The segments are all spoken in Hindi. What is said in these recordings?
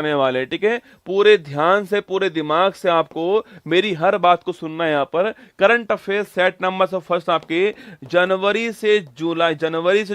करने वाले, ठीक है। पूरे ध्यान से पूरे दिमाग से आपको मेरी हर बात को सुनना है। यहाँ पर करंट अफेयर्स सेट नंबर से फर्स्ट आपके जनवरी से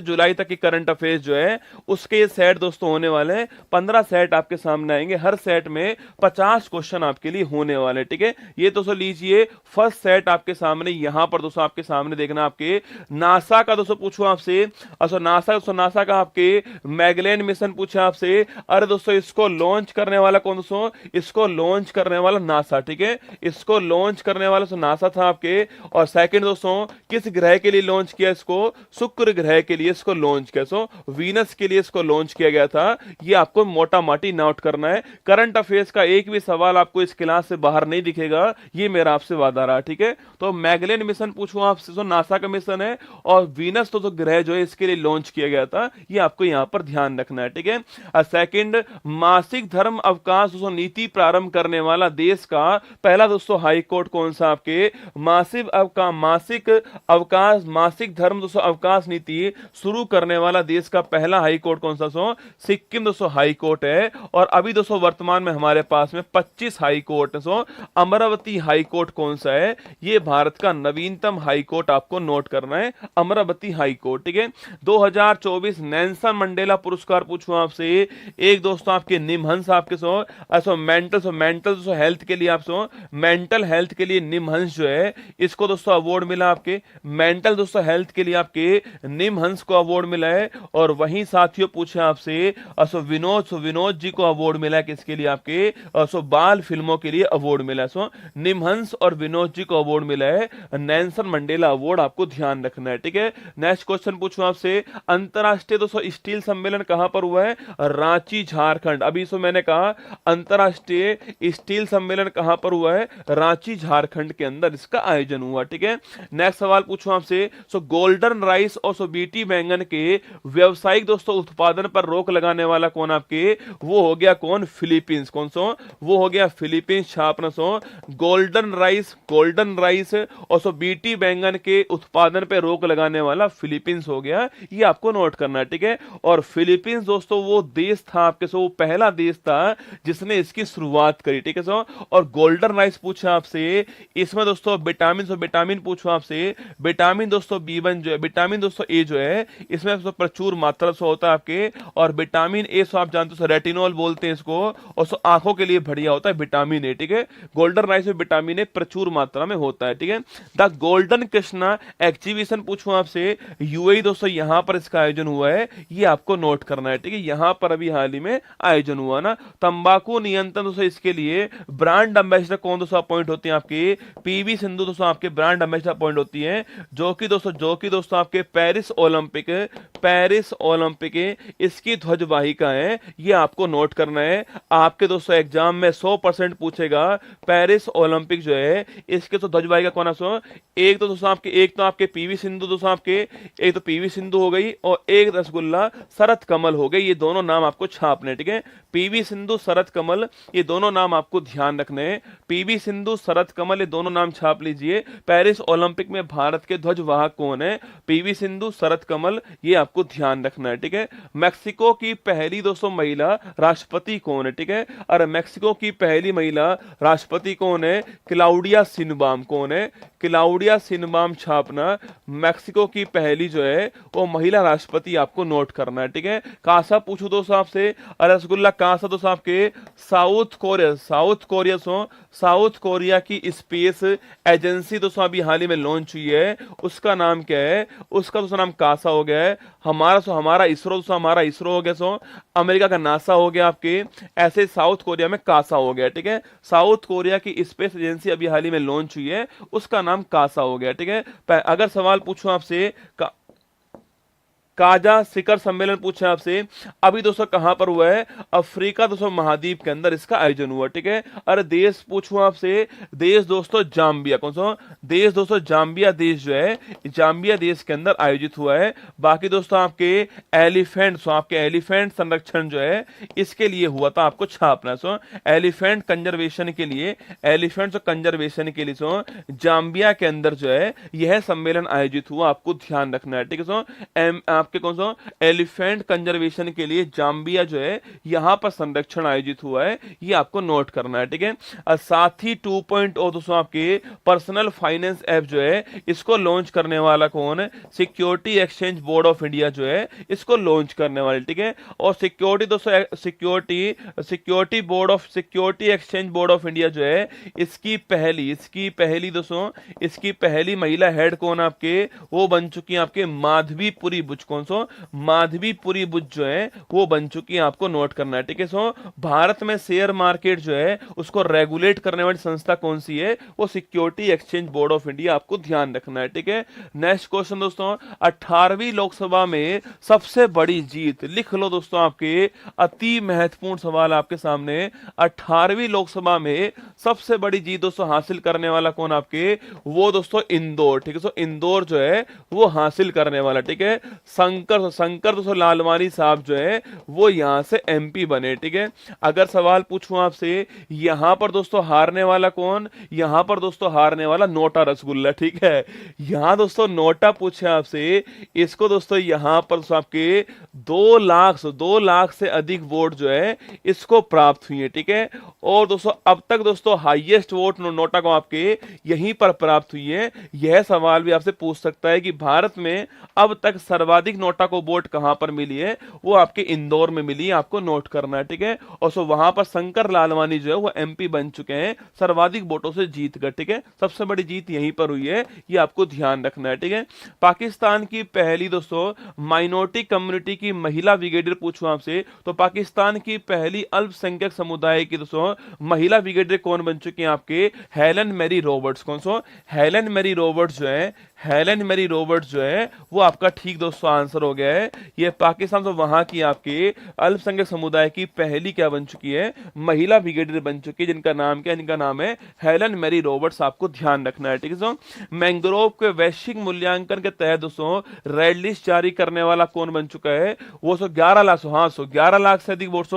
जुलाई तक की करंट अफेयर्स जो है उसके सेट दोस्तों होने वाले हैं। 15 सेट आपके सामने आएंगे, हर सेट में 50 क्वेश्चन आपके लिए होने वाले, ठीक है। ये दोस्तों लीजिए फर्स्ट सेट आपके सामने, यहां पर दोस्तों आपके सामने देखना, आपके नासा का दोस्तों पूछो आपसे। अच्छा नासा का आपके मैगलेन मिशन पूछा आपसे। अरे दोस्तों इसको लॉन्च करने वाला कौन दोस्तों, इसको लॉन्च करने वाला नासा, ठीक है। इसको लॉन्च करने वाला तो नासा था आपके। और सेकंड दोस्तों किस ग्रह के लिए लॉन्च किया इसको, शुक्र ग्रह के लिए इसको लॉन्च किया। सो वीनस के लिए इसको लॉन्च किया गया था। ये आपको मोटा माटी नोट करना है। करंट अफेयर्स का एक भी सवाल आपको इस क्लास से बाहर नहीं दिखेगा, ये मेरा आपसे वादा रहा, ठीक है। तो मैगलेन मिशन पूछूं आपसे, तो नासा का मिशन है। और वीनस तो ग्रह जो है इसके लिए लॉन्च किया गया था, ये आपको यहां पर ध्यान रखना है, ठीक है। सेकंड मासिक धर्म अवकाश दोस्तों नीति प्रारंभ करने वाला देश का पहला दोस्तों हाई कोर्ट कौन सा, आपके मासिक धर्म दोस्तों अवकाश नीति शुरू करने वाला देश का पहला हाई कोर्ट कौन सा, सो सिक्किम दोस्तों हाई कोर्ट है। और अभी दोस्तों वर्तमान में हमारे पास में 25 हाई कोर्ट है। सो अमरावती हाई कोर्ट कौन सा है, ये भारत का नवीनतम हाई कोर्ट आपको नोट करना है, अमरावती हाई कोर्ट, ठीक है। 2024 नेल्सन मंडेला पुरस्कार पूछूं आपसे। एक दोस्तों आपके निमहंस आपके मेंटल हेल्थ के लिए, मेंटल हेल्थ के लिए निमहंस जो है इसको दोस्तों अवार्ड मिला आपके। मेंटल दोस्तों हेल्थ के लिए आपके निमहंस को अवार्ड मिला है। और वहीं साथियों पूछे आपसे विनोद जी को अवार्ड मिला है, किसके लिए, आपके बाल फिल्मों के लिए अवार्ड मिला है। निमहंस और विनोद जी को अवार्ड मिला है, नेल्सन मंडेला अवार्ड आपको ध्यान रखना है, ठीक है। नेक्स्ट क्वेश्चन पूछूं आपसे, अंतरराष्ट्रीय दोस्तों स्टील सम्मेलन कहां पर हुआ है, रांची झारखंड। अभी इसको मैंने कहा अंतरराष्ट्रीय स्टील सम्मेलन कहां पर हुआ है, रांची झारखंड के अंदर इसका आयोजन हुआ, ठीक है। नेक्स्ट सवाल पूछूं आपसे, गोल्डन राइस और बीटी बैंगन के व्यवसायिक दोस्तों उत्पादन पर रोक लगाने वाला कौन, आपके वो हो गया कौन, फिलीपींस। कौन सो, वो हो गया फिलीपींस छापना। गोल्डन राइस और बीटी बैंगन के उत्पादन पर रोक लगाने वाला फिलीपींस हो गया, ये आपको नोट करना है, ठीक है। और फिलीपींस दोस्तों वो देश था आपके, वो पहला देश था जिसने इसकी शुरुआत करी, ठीक है। और गोल्डन राइस पूछा आपसे, इसमें दोस्तों विटामिन पूछो आपसे। विटामिन दोस्तों B1 जो है, विटामिन दोस्तों ए जो है इसमें तो प्रचुर मात्रा से होता है आपके। और विटामिन ए सो आप जानते हो रेटिनॉल बोलते हैं इसको, और सो आंखों के लिए बढ़िया होता है विटामिन ए, ठीक है। गोल्डन राइस में विटामिन ए प्रचुर मात्रा में होता है, ठीक है। द गोल्डन कृष्णा एग्जीबिशन पूछूं आपसे, यूएई दोस्तों यहां पर इसका आयोजन हुआ है, ये आपको नोट करना है, ठीक है। यहां पर अभी हाल ही में आयोजन हुआ ना। तंबाकू नियंत्रण दोस्तों इसके लिए ब्रांड एम्बेसडर कौन दोस्तों अपॉइंट होते हैं, आपके पीवी सिंधु दोस्तों आपके ब्रांड एम्बेसडर अपॉइंट होती है, जो कि दोस्तों आपके पेरिस ओलंपिक इसकी ध्वजवाहिका है, ये आपको नोट करना है। आपके दोस्तों एग्जाम में 100% पूछेगा पेरिस ओलंपिक जो है इसके तो ध्वजवाहिका कौन है। एक तो आपके पीवी सिंधु दोस्तों आपके, एक तो पीवी सिंधु हो गई और एक रसगुल्ला शरत कमल हो गई, ये दोनों नाम आपको छापने, ठीक है। पीवी सिंधु शरत कमल ये दोनों नाम आपको ध्यान रखने हैं। पीवी सिंधु शरत कमल ये दोनों नाम छाप लीजिए। पेरिस ओलंपिक में भारत के ध्वजवाहक कौन है, पीवी सिंधु शरत कमल, ये आपको ध्यान रखना है, ठीक है। मैक्सिको की पहली दोस्तों महिला राष्ट्रपति कौन है, ठीक है। और मैक्सिको की पहली महिला राष्ट्रपति कौन है, क्लाउडिया सिनबाम। कौन है, क्लाउडिया सिनबाम छापना। मैक्सिको की पहली जो है वो महिला राष्ट्रपति आपको नोट करना है, ठीक है। कासा पूछो दोस्तों आपसे, रसगुल्ला कासा दोस्तों आपके साउथ कोरिया की स्पेस एजेंसी दोस्तों अभी हाल ही में लॉन्च हुई है, उसका नाम क्या है, उसका दोस्तों नाम कासा हो गया है। हमारा इसरो हो गया, अमेरिका का नासा हो गया आपके, ऐसे साउथ कोरिया में कासा हो गया, ठीक है। साउथ कोरिया की स्पेस एजेंसी अभी हाल ही में लॉन्च हुई है, उसका नाम कासा हो गया, ठीक है। अगर सवाल पूछूं आपसे काजा शिखर सम्मेलन पूछे आपसे, अभी दोस्तों कहां पर हुआ है, अफ्रीका दोस्तों महाद्वीप के अंदर इसका आयोजन हुआ, ठीक है। अरे देश पूछूं आपसे, देश दोस्तों जाम्बिया। कौन सा देश दोस्तों, जाम्बिया देश जो है, जाम्बिया देश के अंदर आयोजित हुआ है। बाकी दोस्तों आपके एलिफेंट संरक्षण जो है इसके लिए हुआ था, आपको छापना। एलिफेंट कंजर्वेशन के लिए जाम्बिया के अंदर जो है यह सम्मेलन आयोजित हुआ, आपको ध्यान रखना है, ठीक है। आपके कौन सा एलिफेंट कंजर्वेशन के लिए जाम्बिया जो है यहां पर संरक्षण आयोजित हुआ है, ये आपको नोट करना है, ठीक है। साथ ही 2.0 दोस्तों आपके पर्सनल फाइनेंस ऐप जो है इसको लॉन्च करने वाला कौन है, security exchange board of India जो है इसको लॉन्च करने वाले, ठीक है। और सिक्योरिटी दोस्तों security exchange board of India जो है इसकी पहली महिला हेड कौन आपके, वो बन चुकी है आपके माधवीपुरी बुच, कौन सो माधवीपुरी बुच जो है वो बन चुकी है, आपको नोट करना है, ठीक है। सो भारत में शेयर मार्केट जो है उसको रेगुलेट करने वाली संस्था कौन सी है, वो security exchange board of India, आपको ध्यान रखना है, ठीक है। नेक्स्ट क्वेश्चन दोस्तों, 18वीं लोकसभा में सबसे बड़ी जीत, लिख लो दोस्तों, आपके अति महत्वपूर्ण सवाल आपके सामने। 18वीं लोकसभा में सबसे बड़ी जीत दोस्तों हासिल करने वाला कौन आपके, वो दोस्तों इंदौर, ठीक है। सो इंदौर जो है वो हासिल करने वाला, ठीक है। शंकर दोस्तों लालवानी साहब जो है वो यहां से एमपी बने, ठीक है। अगर सवाल पूछूं आपसे, यहां पर दोस्तों हारने वाला कौन, यहां पर दोस्तों हारने वाला नोटा रसगुल्ला, ठीक है। यहां दोस्तों नोटा पूछे आपसे, इसको दोस्तों यहां पर आपके 2 लाख से अधिक वोट जो है इसको प्राप्त हुई है, ठीक है। और दोस्तों अब तक दोस्तों हाईएस्ट वोट नोटा को आपके यहीं पर प्राप्त हुई है। यह सवाल भी आपसे पूछ सकता है कि भारत में अब तक सर्वाधिक नोटा को वोट कहां पर मिली है, वो आपके इंदौर में मिली है, आपको नोट करना है, ठीक है। और सो वहां पर शंकर लालवानी जो है वो एमपी बन चुके हैं सर्वाधिक वोटों से जीत कर, ठीक है। सबसे बड़ी जीत यहीं पर हुई है, ये आपको ध्यान रखना है, ठीक है। पाकिस्तान की पहली दोस्तों माइनॉरिटी कम्युनिटी की महिला ब्रिगेडियर पूछूं आपसे, तो पाकिस्तान की पहली अल्पसंख्यक समुदाय की दोस्तों महिला ब्रिगेडियर कौन बन चुकी हैं आपके, हेलन मैरी रॉबर्ट्स, कौन सो हेलन मैरी रॉबर्ट्स जो है, हेलन मैरी रॉबर्ट्स जो है वो आपका ठीक दोस्तों आंसर हो गया है। ये पाकिस्तान तो वहां की आपके अल्पसंख्यक समुदाय की पहली क्या बन चुकी है, महिला ब्रिगेडियर बन चुकी है, जिनका नाम क्या, इनका नाम है हेलन मैरी रॉबर्ट्स, आपको ध्यान रखना है, ठीक है। दोस्तों मैंग्रोव के वैश्विक मूल्यांकन के तहत दोस्तों रेड लिस्ट जारी करने वाला कौन बन चुका है, वो 11 लाख, हाँ 11 लाख से अधिक वोट,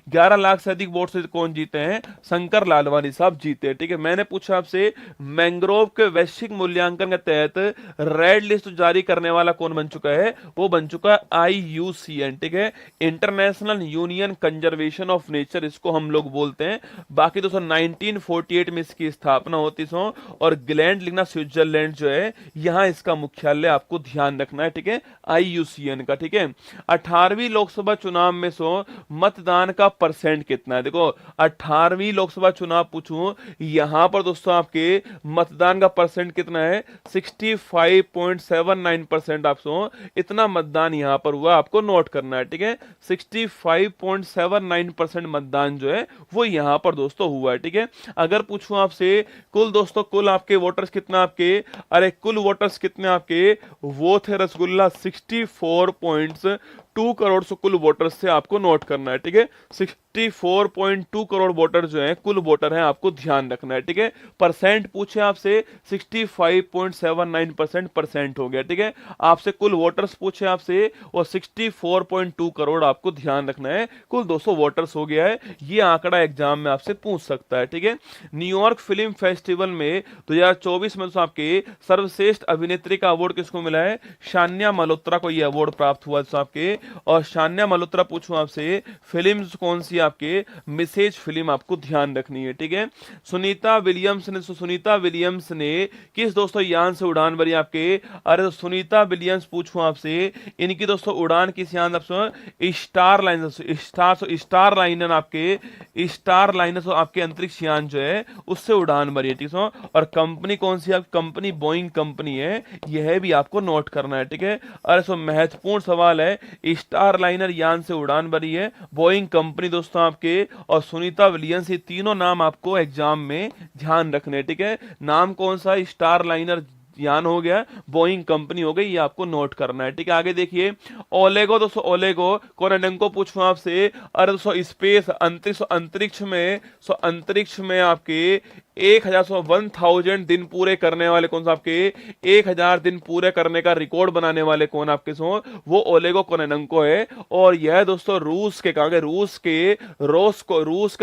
11 लाख से अधिक वोट से कौन जीते हैं, शंकर लालवानी साहब जीते हैं, ठीक है। मैंने पूछा आपसे मैंग्रोव के वैश्विक मूल्यांकन के तहत रेड लिस्ट जारी करने वाला कौन बन चुका है, वो बन चुका है IUCN, ठीक है, international union conservation of nature, इसको हम लोग बोलते हैं। बाकी दोस्तों 1948 में इसकी स्थापना होती सो, और ग्लैंड लिखना स्विट्जरलैंड जो है यहां इसका मुख्यालय, आपको ध्यान रखना है, ठीक है, IUCN का, ठीक है। 18वीं लोकसभा चुनाव में सो मतदान का परसेंट कितना है, देखो 18वीं लोकसभा चुनाव पूछूं, यहां पर दोस्तों आपके मतदान का परसेंट कितना है, 65.79% आपको इतना मतदान यहां पर हुआ, आपको नोट करना है, ठीक है। 65.79% मतदान जो है वो यहां पर दोस्तों हुआ है, ठीक है। अगर पूछूं आपसे कुल दोस्तों, कुल आपके वोटर्स कितना आपके, अरे कुल वोटर्स कितने आपके, वो थे रसगुल्ला 64.2 करोड़ से कुल वोटर्स से, आपको नोट करना है, ठीक है। 64.2 करोड़ वोटर जो हैं कुल वोटर हैं, आपको ध्यान रखना है, ठीक है। परसेंट पूछे आपसे 65.79% परसेंट हो गया, ठीक है। आपसे कुल वोटर्स पूछे आपसे और 64.2 करोड़, आपको ध्यान रखना है कुल 200 वोटर्स हो गया है। ये आंकड़ा एग्जाम में आपसे पूछ सकता है, ठीक है। न्यूयॉर्क फिल्म फेस्टिवल में 2024 में तो आपके सर्वश्रेष्ठ अभिनेत्री का अवार्ड किसको मिला है, शान्या मल्होत्रा को यह अवार्ड प्राप्त हुआ तो आपके। और शान्या मल्होत्रा पूछूं आपसे फिल्म कौन सी आपके, मिसेज फिल्म, आपको ध्यान रखनी है, ठीक है। सुनीता विलियम्स ने किस दोस्तों यान से उड़ान भरी आपके, अरे तो सुनीता विलियम्स पूछूं आपसे, इनकी दोस्तों उड़ान किस यान, स्टार लाइनर आपके अंतरिक्ष यान जो है उससे उड़ान भरी है, ठीक है। और कंपनी कौन सी, आप कंपनी बोइंग कंपनी है, यह भी आपको नोट करना है, ठीक है। अरे सो महत्वपूर्ण सवाल है, स्टार लाइनर यान से उड़ान भरी है बोइंग कंपनी दोस्तों आपके, और सुनीता विलियम्स, ये तीनों नाम आपको एग्जाम में ध्यान रखने, ठीक है। नाम कौन सा, स्टार लाइनर यान हो गया, बोइंग कंपनी हो गई, ये आपको नोट करना है, ठीक है। आगे देखिए ओलेगो दोस्तों, ओलेगो कोरोनेंको पूछूं आपसे, अरे दोस्तों स्पेस अंतरिक्ष में आपके 1000 दिन पूरे करने वाले कौन सा आपके 1000 दिन पूरे करने का रिकॉर्ड बनाने वाले कौन आपके सो वो ओलेगो कोनेनको है। और यह दोस्तों रूस के कहा गया, रूस के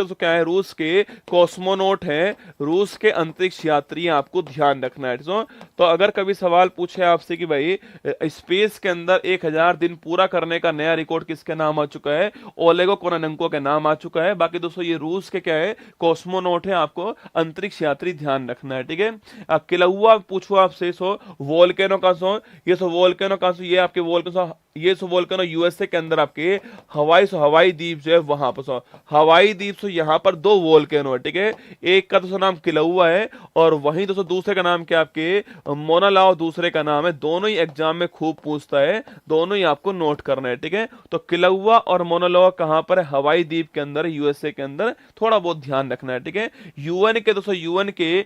तो क्या है, रूस के कॉस्मोनॉट है, रूस के अंतरिक्ष यात्री, आपको ध्यान रखना है। तो अगर कभी सवाल पूछे आपसे कि भाई स्पेस के अंदर 1000 दिन पूरा करने का नया रिकॉर्ड किसके नाम आ चुका है, ओलेगो कोनेनको के नाम आ चुका है। बाकी दोस्तों ये रूस के क्या है, कॉस्मोनॉट है, आपको अंतरिक्ष यात्री ध्यान रखना है। ठीक है, किलौआ पूछो आपसे सो वोल्केनो का सो, ये सो वोल्केनो का सो, ये आपके वोल्केनो, ये सो वोल्केनो यूएसए के अंदर आपके हवाई द्वीप जो है वहां पर सो हवाई द्वीप सो यहाँ पर दो वोल्केनो है। ठीक है, एक का दोस्तों नाम किलौआ है और वहीं दोस्तों दूसरे का नाम क्या आपके मोना लाओ दूसरे का नाम है। दोनों ही एग्जाम में खूब पूछता है, दोनों ही आपको नोट करना है। ठीक है, तो किलौआ और मोना लाओ कहां पर है, हवाई द्वीप के अंदर, यूएसए के अंदर, थोड़ा बहुत ध्यान रखना है। ठीक है, यूएन के दोस्तों, यूएन के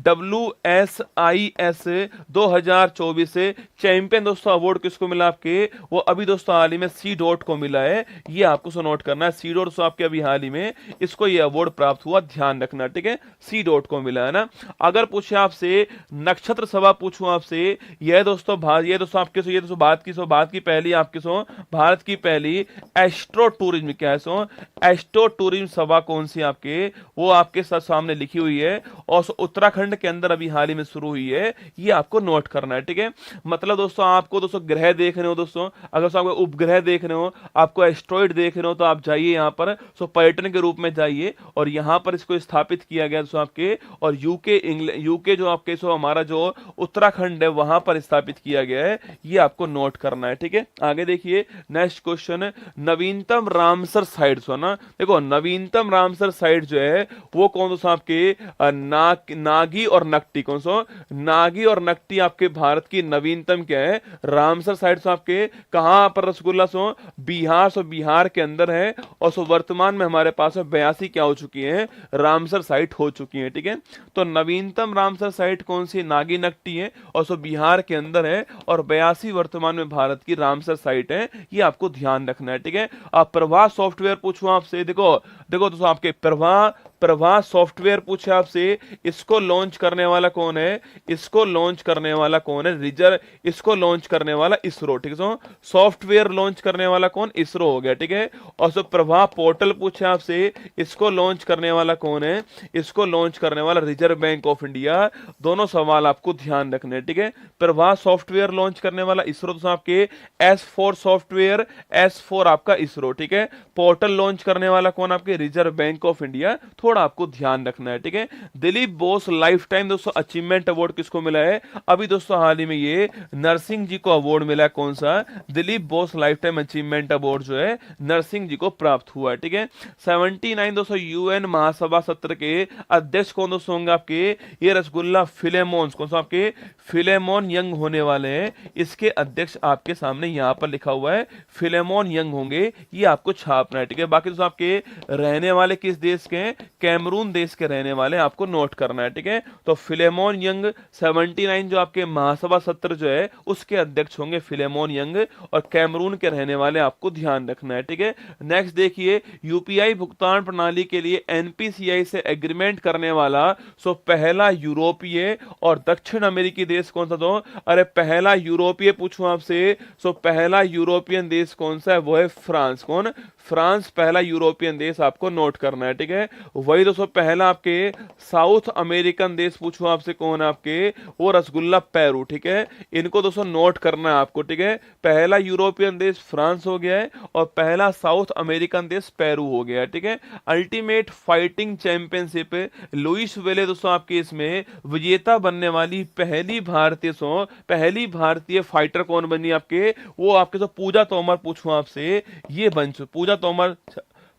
WSIS 2024 से चैंपियन दोस्तों अवार्ड किसको मिला आपके, वो अभी दोस्तों हाल ही में सी डॉट को मिला है। ये आपको सो नोट करना है, सी डॉट आपके अभी हाल ही में इसको ये अवार्ड प्राप्त हुआ, ध्यान रखना। ठीक है, सी डॉट को मिला है ना। अगर पूछे आपसे नक्षत्र सभा पूछूं आपसे, ये दोस्तों आपके ये दोस्तों बात की पहली आपके सो भारत की पहली एस्ट्रो टूरिज्म क्या है सो एस्ट्रो टूरिज्म सभा कौन सी आपके, वो आपके साथ सामने लिखी हुई है और उत्तराखंड के अंदर अभी हाल ही में शुरू हुई है। ये आपको नोट करना है। ठीक है, मतलब दोस्तों आपको दोस्तों ग्रह देख रहे हो दोस्तों, अगर आपको उपग्रह देख रहे हो, आपको एस्ट्रॉइड देख रहे हो, तो आप जाइए यहाँ पर सो पर्यटन के रूप में जाइए और यहाँ पर इसको स्थापित किया गया दोस्तों आपके, और यूके जो आपके सो हमारा जो उत्तराखंड है वहां पर स्थापित किया गया है। ये आपको नोट करना है। ठीक है, आगे देखिए नेक्स्ट क्वेश्चन, नवीनतम रामसर साइट सो ना, देखो नवीनतम रामसर साइट जो है वो कौन सा आपके नागी और नकटी, कौन सा नागी और नकटी आपके भारत की नवीनतम क्या है, रामसर साइट सो आपके कहां पर रसगुल्ला सो बिहार के अंदर है। और सो वर्तमान में हमारे पास 82 क्या हो चुकी है, रामसर साइट हो चुकी है। ठीक है, तो नवीनतम रामसर साइट कौन सी, नागी नकटी है और सो बिहार के अंदर है, और 82 वर्तमान में भारत की रामसर साइट है। ये आपको ध्यान रखना है। ठीक है, आप प्रवाह सॉफ्टवेयर पूछूं आपसे, देखो दोस्तों आपके प्रवाह सॉफ्टवेयर पूछे आपसे, इसको लॉन्च करने वाला कौन है, इसको लॉन्च करने वाला कौन है, इसको लॉन्च करने वाला इसरो। ठीक है, सॉफ्टवेयर लॉन्च करने वाला कौन, इसरो हो गया। ठीक है, और सो प्रवाह पोर्टल पूछे आपसे, इसको लॉन्च करने वाला कौन है, इसको लॉन्च करने वाला रिजर्व बैंक ऑफ इंडिया। दोनों सवाल आपको ध्यान रखने। ठीक है, प्रवाह सॉफ्टवेयर लॉन्च करने वाला इसरो, तो आपके S4 सॉफ्टवेयर, S4 आपका इसरो। ठीक है, पोर्टल लॉन्च करने वाला कौन, आपके रिजर्व बैंक ऑफ इंडिया, थोड़ा आपको ध्यान रखना है। ठीक है, दिलीप बोस लाइफ टाइम दोस्तों अचीवमेंट अवार्ड किसको मिला है, अभी दोस्तों हाल ही में ये नरसिंह जी को अवार्ड मिला है, कौन सा, Dilip Bose life time achievement award जो है नरसिंह जी को प्राप्त हुआ है। ठीक है, 79 दोस्तों यूएन महासभा सत्र के अध्यक्ष कौन दोस्तों होंगे आपके, ये रसगुल्ला फिलेमोन, कौन सा आपके फिलेमोन यंग होने वाले हैं। इसके अध्यक्ष आपके सामने यहां पर लिखा हुआ है, फिलेमोन यंग होंगे, ये आपको छापना है। ठीक है, बाकी दोस्तों आपके रहने वाले किस देश के, कैमरून देश के रहने वाले, आपको नोट करना है। ठीक है, तो फिलेमोन यंग 79 जो आपके महासभा सत्र जो है उसके अध्यक्ष होंगे फिलेमोन यंग, और कैमरून के रहने वाले, आपको ध्यान रखना है। ठीक है, नेक्स्ट देखिए, यूपीआई भुगतान प्रणाली के लिए एनपीसीआई से एग्रीमेंट करने वाला सो पहला यूरोपीय और दक्षिण अमेरिकी देश कौन सा, तो अरे पहला यूरोपीय पूछूं आपसे, सो पहला यूरोपियन देश कौन सा है, वो है फ्रांस। कौन, फ्रांस पहला यूरोपियन देश, आपको नोट करना है। ठीक है, वही दोस्तों पहला आपके साउथ अमेरिकन देश पूछूं आपसे कौन है आपके, वो रसगुल्ला पेरू। ठीक है, इनको दोस्तों नोट करना है आपको। ठीक है, पहला यूरोपियन देश फ्रांस हो गया है और पहला साउथ अमेरिकन देश पेरू हो गया है। ठीक है, अल्टीमेट फाइटिंग चैंपियनशिप लुइस वेले दोस्तों आपके इसमें विजेता बनने वाली पहली भारतीय फाइटर कौन बनी आपके, वो आपके सो पूजा तोमर पूछूं आपसे, ये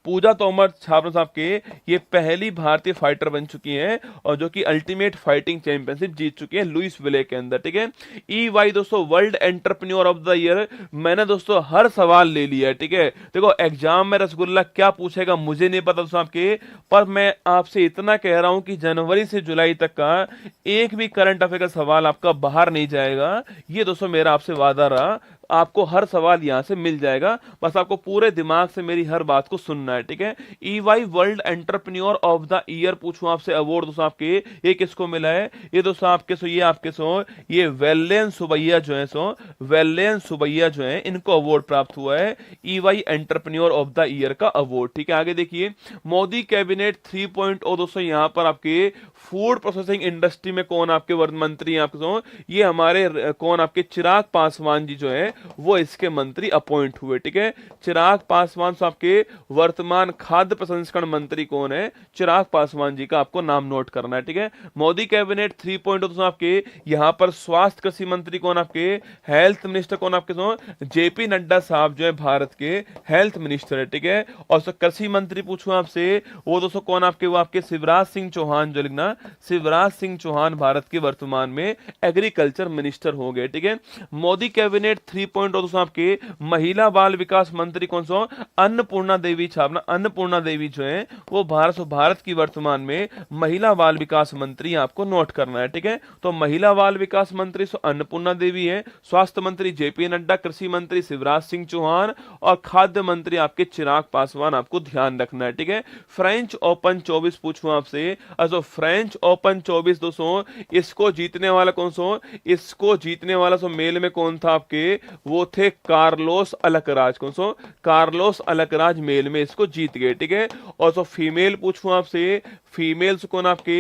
पूजा तोमर छात्र साहब के ये पहली भारतीय फाइटर बन चुकी हैं और जो कि अल्टीमेट फाइटिंग चैंपियनशिप जीत चुकी है लुइस विले के अंदर। ठीक है, EY दोस्तों world entrepreneur of the year, मैंने दोस्तों हर सवाल ले लिया है। ठीक है, देखो एग्जाम में रसगुल्ला क्या पूछेगा मुझे नहीं पता दोस्तों आपके, पर मैं आपसे इतना कह रहा हूं कि जनवरी से जुलाई तक का एक भी करंट अफेयर का सवाल आपका बाहर नहीं जाएगा। ये दोस्तों मेरा आपसे वादा रहा, आपको हर सवाल यहाँ से मिल जाएगा, बस आपको पूरे दिमाग से मेरी हर बात को सुनना है, ठीक है। EY world entrepreneur of the year पूछूं आपसे अवार्ड दोस्तों आपके ये किसको मिला है? ये दोस्तों आपके सो ये आपके सो ये वेल्लेन सुबैया जो है सो वेल्लेन सुबैया जो है इनको अवार्ड प्राप्त हुआ है EY entrepreneur of the year का अवार्ड, ठीक है। आगे देखिए मोदी कैबिनेट 3.0 दोस्तों यहाँ पर आपके फूड प्रोसेसिंग इंडस्ट्री में कौन आपके मंत्री हैं आपके सो ये हमारे कौन आपके चिराग पासवान जी जो है वो इसके मंत्री अपॉइंट हुए, ठीक है। चिराग पासवान से आपके वर्तमान खाद्य प्रसंस्करण मंत्री कौन है? चिराग पासवान जी का आपको नाम नोट करना है, ठीक है। मोदी कैबिनेट 3.0 तो आपके यहाँ पर स्वास्थ्य कृषि मंत्री कौन आपके? हेल्थ मिनिस्टर कौन आपके सो JP नड्डा साहब जो है भारत के हेल्थ मिनिस्टर है, ठीक है। और कृषि मंत्री पूछूं आपसे वो दोस्तों कौन आपके? वो आपके शिवराज सिंह चौहान जो लिखना शिवराज सिंह चौहान भारत के वर्तमान में एग्रीकल्चर मिनिस्टर हो गए, ठीक है। मोदी कैबिनेट 3.0 दोस्तों आपके महिला बाल विकास मंत्री कौन सा? अन्नपूर्णा देवी छापना, अन्नपूर्णा देवी जो है वो भारत की वर्तमान में महिला बाल विकास मंत्री आपको नोट करना है, ठीक है। तो महिला बाल विकास मंत्री अन्नपूर्णा देवी है, स्वास्थ्य मंत्री JP नड्डा, कृषि मंत्री शिवराज सिंह चौहान और खाद्य मंत्री आपके चिराग पासवान, आपको ध्यान रखना है, ठीक है। फ्रेंच ओपन 24 पूछूं आपसे, फ्रेंच ओपन 24 दोस्तों इसको जीतने वाला कौन सा? इसको जीतने वाला सो मेल में कौन था आपके? वो थे कार्लोस अल्कराज, कौन सा? कार्लोस अल्कराज मेल में इसको जीत गए, ठीक है। और सो फीमेल पूछूं आपसे, फीमेल्स कौन आपके?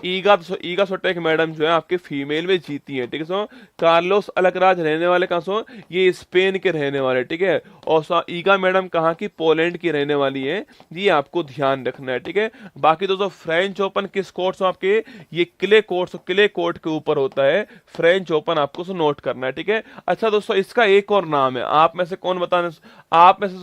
ईगा सोटेक मैडम जो है आपके फीमेल में जीती है, ठीक है। सो कार्लोस अल्कराज रहने वाले कहां सो? ये स्पेन के रहने वाले, ठीक है। और सो ईगा मैडम कहां की? पोलैंड की रहने वाली है, ये आपको ध्यान रखना है, ठीक है। बाकी दोस्तों फ्रेंच ओपन किस कोर्ट से आपके? ये क्ले कोर्ट के ऊपर होता है फ्रेंच ओपन, आपको सो नोट करना है, ठीक है। अच्छा दोस्तों इसका एक और नाम है, आप में से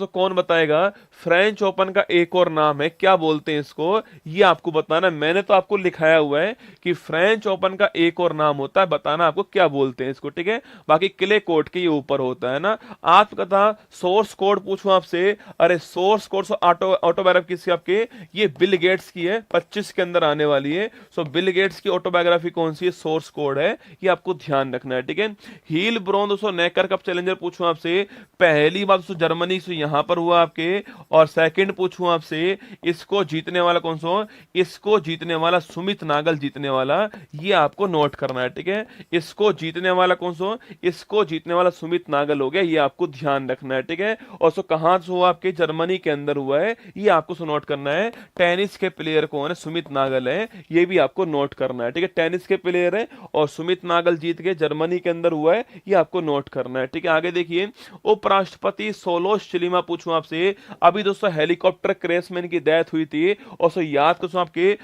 कौन बताएगा फ्रेंच ओपन का एक और नाम है, क्या बोलते हैं इसको? ये आपको बताना। मैंने तो आपको लिखाया हुआ है कि फ्रेंच ओपन का एक और नाम होता है, बताना आपको क्या बोलते हैं इसको, ठीक है। बाकी क्ले कोर्ट के ये ऊपर होता है ना। आप कथा सोर्स कोड पूछूं आपसे, अरे सोर्स कोड ऑटोबायोग्राफी किसकी आपके? ये बिल गेट्स की है, 25 के अंदर आने वाली है। सो बिल गेट्स की ऑटोबायोग्राफी कौन सी है? सोर्स कोड है, ये आपको ध्यान रखना है, ठीक है। हील ब्रोन दोस्तों नेकर कप चैलेंजर पूछूं आपसे, पहली बार दोस्तों जर्मनी से यहां पर हुआ आपके, और सेकंड पूछूं आपसे इसको जीतने वाला कौन सा? इसको जीतने वाला सुमित नागल जीतने वाला, ये आपको नोट करना है, ठीक है। इसको जीतने वाला कौन सा? इसको जीतने वाला सुमित नागल हो गया, ये आपको ध्यान रखना है, ठीक है। और सो कहां से हुआ? आपके जर्मनी के अंदर हुआ है, ये आपको सो नोट करना है। टेनिस के प्लेयर कौन है? सुमित नागल है, ये भी आपको नोट करना है, ठीक है। टेनिस के प्लेयर है और सुमित नागल जीत के जर्मनी के अंदर हुआ है, ये आपको नोट करना है, ठीक है। आगे देखिए उपराष्ट्रपति सोलोस चिलिमा पूछूं आपसे, अभी दोस्तों हेलीकॉप्टर क्रैश में इनकी डेथ हुई थी, और सो याद करो आपके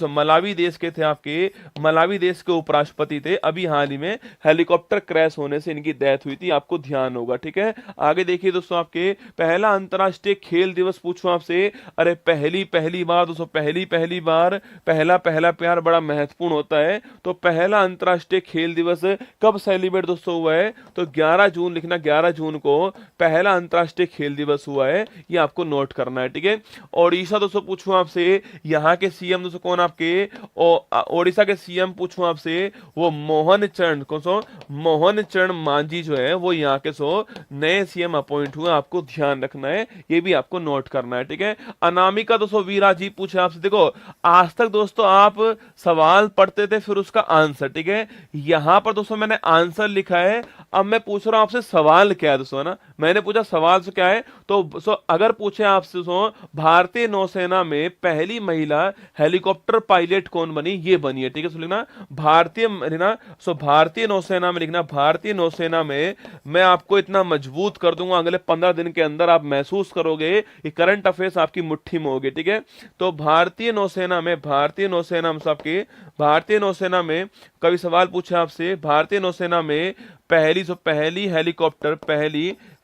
मलावी देश के थे, आपके मलावी देश के उपराष्ट्रपति थे, अभी हाल ही में हेलीकॉप्टर क्रैश होने से इनकी डेथ हुई थी, आपको ध्यान होगा, ठीक है। आगे देखिए दोस्तों आपके पहला अंतरराष्ट्रीय खेल दिवस पूछूं आपसे, अरे पहली बार दोस्तों पहली बार पहला प्यार बड़ा महत्वपूर्ण होता है, तो पहला अंतरराष्ट्रीय खेल दिवस कब सेलिब्रेट दोस्तों हुआ है? तो 11 जून लिखना, 11 जून को पहला अंतरराष्ट्रीय खेल दिवस हुआ है, ये आपको नोट करना है, ठीक है। ओडिशा दोस्तों पूछूं आपसे, यहाँ के सीएम दोस्तों कौन आपके? ओडिशा के सीएम पूछूं आपसे, वो मोहन चरण मांझी जो है वो यहाँ के नए सीएम अपॉइंट हुए, आपको ध्यान रखना है, ये भी आपको नोट करना है, ठीक है। अनामिका दोस्तों वीरा जी पूछे आपसे, देखो आज तक दोस्तों आप सवाल पढ़ते थे फिर उसका आंसर, ठीक है। यहां पर दोस्तों मैंने आंसर लिखा है, अब मैं पूछ रहा हूं आपसे सवाल क्या है दोस्तों, ना मैंने पूछा सवाल से क्या है, तो अगर पूछे आपसे भारतीय नौसेना में पहली महिला हेलीकॉप्टर पायलट कौन बनी? ये बनी है, ठीक है। लिखना भारतीय नौसेना में, लिखना भारतीय नौसेना में मैं आपको इतना मजबूत कर दूंगा, अगले 15 दिन के अंदर आप महसूस करोगे ये करंट अफेयर्स आपकी मुट्ठी में होगी, ठीक है। तो भारतीय नौसेना में कभी सवाल पूछा आपसे, भारतीय नौसेना में पहली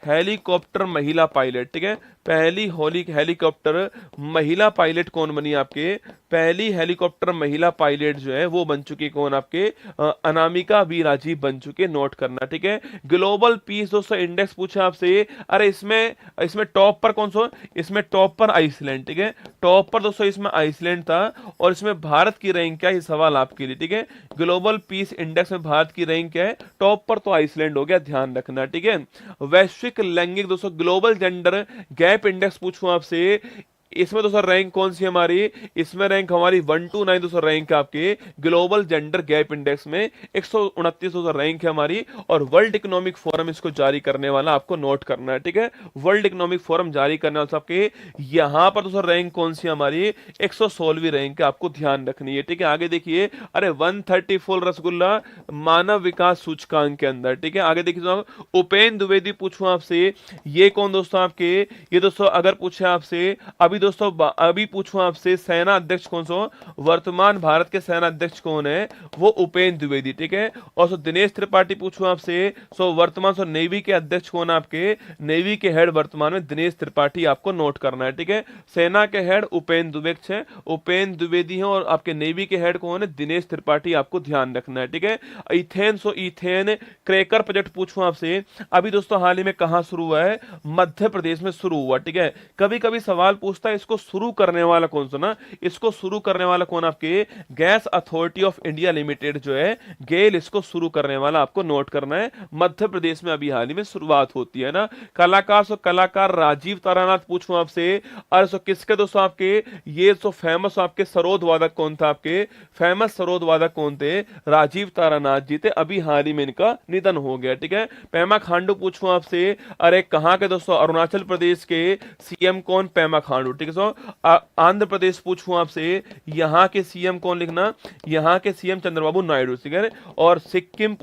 हेलीकॉप्टर महिला पायलट, ठीक है, पहली होली हेलीकॉप्टर महिला पायलट कौन बनी आपके? पहली हेलीकॉप्टर महिला पायलट जो है वो बन चुकी कौन आपके? अनामिका बी राजीव बन चुके, नोट करना, ठीक है। ग्लोबल पीस दोस्तों इंडेक्स पूछा आपसे, अरे इसमें इसमें टॉप पर कौन सा? इसमें टॉप पर आइसलैंड, ठीक है। टॉप पर दोस्तों इसमें आइसलैंड था, और इसमें भारत की रैंक क्या है, ये सवाल आपके लिए, ठीक है। ग्लोबल पीस इंडेक्स में भारत की रैंक क्या है? टॉप पर तो आइसलैंड हो गया, ध्यान रखना, ठीक है। वैश्विक लैंगिक दोस्तों ग्लोबल जेंडर गैप इंडेक्स पूछूं आपसे, इसमें दोस्तों रैंक कौन सी हमारी? इसमें रैंक हमारी 129 दोस्तों रैंक है आपके ग्लोबल जेंडर गैप इंडेक्स में, 129 दोस्तों रैंक है हमारी। और वर्ल्ड इकोनॉमिक फोरम इसको जारी करने वाला, आपको नोट करना है, ठीक है। वर्ल्ड इकोनॉमिक फोरम जारी करने वाला आपके यहां पर दोस्तों रैंक कौन सी हमारी? 116वीं रैंक है, आपको ध्यान रखनी है, ठीक है। आगे देखिए, अरे 134 रसगुल्ला मानव विकास सूचकांक के अंदर, ठीक है। आगे देखिए उपेंद्र द्विवेदी पूछूं आपसे, ये कौन दोस्तों आपके? ये दोस्तों अगर पूछे आपसे अभी पूछूं आपसे सेना अध्यक्ष कौन सा? वर्तमान भारत के सेना अध्यक्ष कौन है? वो उपेंद्र द्विवेदी, ठीक है। और दिनेश त्रिपाठी पूछूं आपसे, वर्तमान नेवी के अध्यक्ष कौन है आपके? नेवी के हेड वर्तमान में दिनेश त्रिपाठी, आपको नोट करना है, ठीक है। सेना के हेड उपेंद्र द्विवेदी है, उपेंद्र द्विवेदी है, और आपके नेवी के हेड कौन है? दिनेश त्रिपाठी, आपको ध्यान रखना है, ठीक है। इथेन क्रैकर प्रोजेक्ट पूछूं आपसे, अभी दोस्तों हाल ही में कहां शुरू हुआ है? मध्य प्रदेश में शुरू हुआ, ठीक है। कभी कभी सवाल पूछता है इसको शुरू करने वाला कौन सा ना, इसको शुरू करने वाला कौन? आपके gas authority of India limited जो है गेल, इसको शुरू करने वाला, आपको नोट करना है। मध्य प्रदेश में अभी हाल ही में शुरुआत होती है ना। कलाकार राजीव तारानाथ पूछूं आपसे, अरे किसके दोस्तों आपके? ये फेमस आपके सरोद वादक कौन था? आपके फेमस सरोद वादक कौन थे? राजीव तारानाथ जी थे, अभी हाल ही में इनका निधन हो गया, ठीक है। पेमा खांडू पूछूं आपसे, अरे कहां के दोस्तों? अरुणाचल प्रदेश के सीएम कौन? पेमा खांडू, ठीक है। आंध्र प्रदेश पूछूं आपसे, यहां के सीएम कौन? लिखना, यहां के सीएम चंद्रबाबू नायडू, ठीक है। और सिक्किम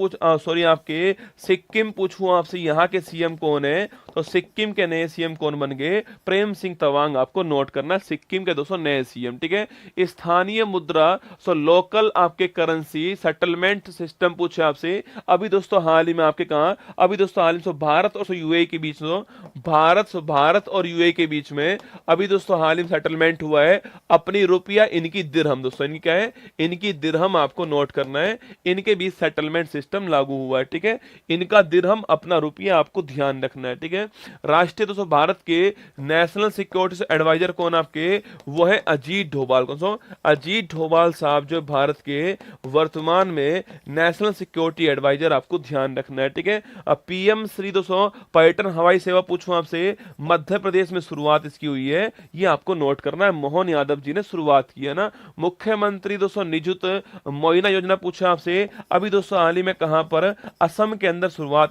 आपके सिक्किम पूछूं आपसे, यहां के सीएम कौन है? तो सिक्किम के नए सीएम कौन बन गए? प्रेम सिंह तवांग, आपको नोट करना, सिक्किम के दोस्तों नए सीएम, ठीक है। स्थानीय मुद्रा लोकल आपके करेंसी सेटलमेंट सिस्टम पूछे आपसे, अभी दोस्तों हाल ही में आपके कहा? अभी दोस्तों हाल ही में भारत और यूएई के बीच में, भारत और यूएई के बीच में अभी दोस्तों हाल ही में सेटलमेंट हुआ है। अपनी रुपया इनकी दिरहम, दोस्तों इनकी क्या है? इनकी दिरहम, आपको नोट करना है। इनके बीच सेटलमेंट सिस्टम लागू हुआ है, ठीक है। इनका दिरहम, अपना रुपया, आपको ध्यान रखना है, ठीक है। राष्ट्रीय दोस्तों भारत के नेशनल सिक्योरिटी एडवाइजर कौन आपके? वो है अजीत डोभाल, कौन सा? अजीत डोभाल साहब जो भारत के वर्तमान में नेशनल सिक्योरिटी एडवाइजर, आपको ध्यान रखना है, ठीक है। अब पीएम श्री दोस्तों पर्यटन हवाई सेवा पूछूं आपसे, मध्य प्रदेश में शुरुआत इसकी हुई है, ये आपको नोट करना है। मोहन यादव जी ने शुरुआत की है ना। मुख्यमंत्री दोस्तों निजुत मोइना योजना पूछा आपसे, अभी दोस्तों हाल ही में कहां पर? असम के अंदर शुरुआत